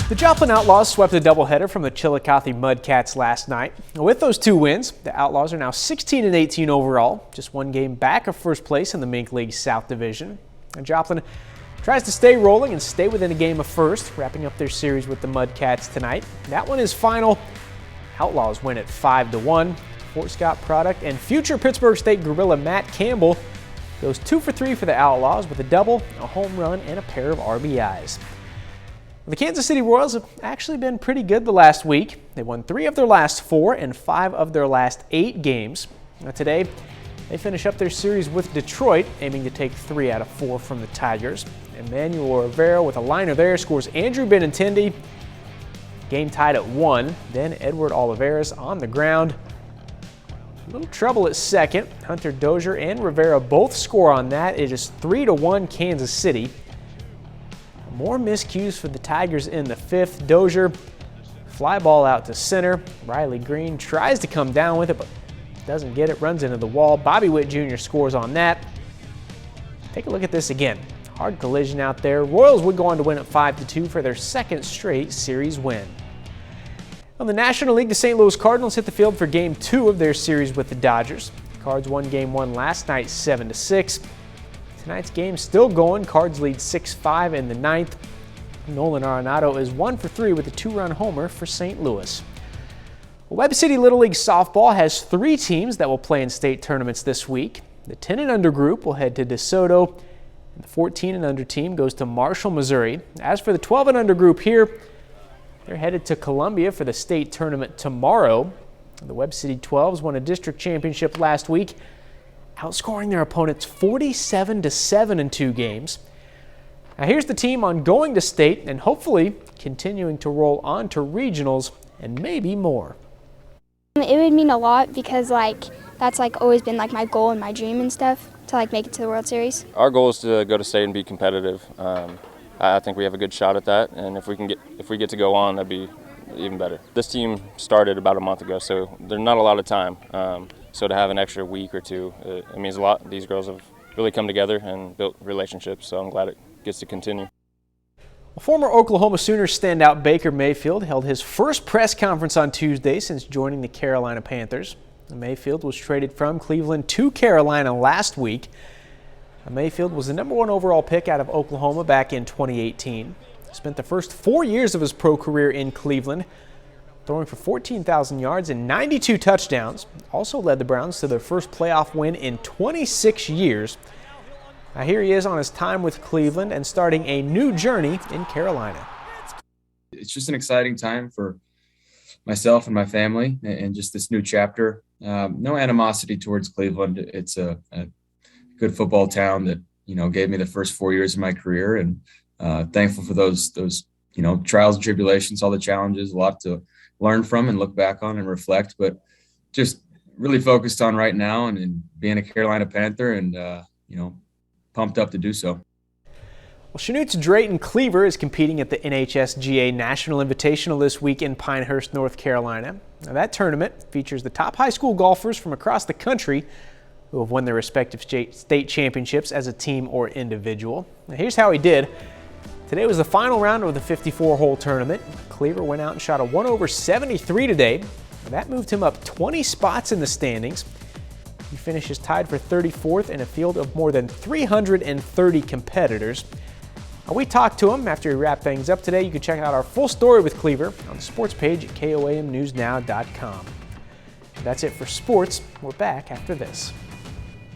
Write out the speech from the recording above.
The Joplin Outlaws swept a doubleheader from the Chillicothe Mudcats last night. With those two wins, the Outlaws are now 16-18 overall, just one game back of first place in the Mink League South Division. And Joplin tries to stay rolling and stay within a game of first, wrapping up their series with the Mudcats tonight. That one is final. Outlaws win at 5-1. Fort Scott product and future Pittsburgh State Gorilla Matt Campbell goes 2 for 3 for the Outlaws with a double, a home run, and a pair of RBIs. The Kansas City Royals have actually been pretty good the last week. They won 3 of their last 4 and 5 of their last 8 games. Now today, they finish up their series with Detroit, aiming to take 3 out of 4 from the Tigers. Emmanuel Rivera with a liner there scores Andrew Benintendi. Game tied at 1. Then Edward Olivares on the ground. A little trouble at second. Hunter Dozier and Rivera both score on that. It is 3-1 Kansas City. More miscues for the Tigers in the 5th. Dozier, fly ball out to center. Riley Green tries to come down with it, but doesn't get it, runs into the wall. Bobby Witt Jr. scores on that. Take a look at this again. Hard collision out there. Royals would go on to win at 5-2 for their second straight series win. On the National League, the St. Louis Cardinals hit the field for Game 2 of their series with the Dodgers. The Cards won Game 1 last night 7-6. Tonight's game still going. Cards lead 6-5 in the 9th. Nolan Arenado is 1 for 3 with a 2-run homer for St. Louis. Webb City Little League Softball has 3 teams that will play in state tournaments this week. The 10 and under group will head to DeSoto, and the 14 and under team goes to Marshall, Missouri. As for the 12 and under group here, they're headed to Columbia for the state tournament tomorrow. The Webb City 12s won a district championship last week, outscoring their opponents 47-7 in 2 games. Now here's the team on going to state and hopefully continuing to roll on to regionals and maybe more. It would mean a lot because that's always been my goal and my dream and stuff to make it to the World Series. Our goal is to go to state and be competitive. I think we have a good shot at that, and if we get to go on, that'd be even better. This team started about a month ago, so there's not a lot of time. So to have an extra week or 2, it means a lot. These girls have really come together and built relationships, so I'm glad it gets to continue. Well, former Oklahoma Sooners standout Baker Mayfield held his first press conference on Tuesday since joining the Carolina Panthers. Mayfield was traded from Cleveland to Carolina last week. Mayfield was the #1 overall pick out of Oklahoma back in 2018. Spent the first 4 years of his pro career in Cleveland, throwing for 14,000 yards and 92 touchdowns. Also led the Browns to their first playoff win in 26 years. Now here he is on his time with Cleveland and starting a new journey in Carolina. It's just an exciting time for myself and my family and just this new chapter. No animosity towards Cleveland. It's a good football town that, gave me the first 4 years of my career, and thankful for those trials and tribulations, all the challenges, a lot to learn from and look back on and reflect, but just really focused on right now and being a Carolina Panther and, pumped up to do so. Well, Chanutes Drayton Cleaver is competing at the NHSGA National Invitational this week in Pinehurst, North Carolina. Now, that tournament features the top high school golfers from across the country who have won their respective state championships as a team or individual. Now, here's how he did. Today was the final round of the 54-hole tournament. Cleaver went out and shot a 1/73 today. That moved him up 20 spots in the standings. He finishes tied for 34th in a field of more than 330 competitors. Now, we talked to him after he wrapped things up today. You can check out our full story with Cleaver on the sports page at KOAMnewsnow.com. That's it for sports. We're back after this.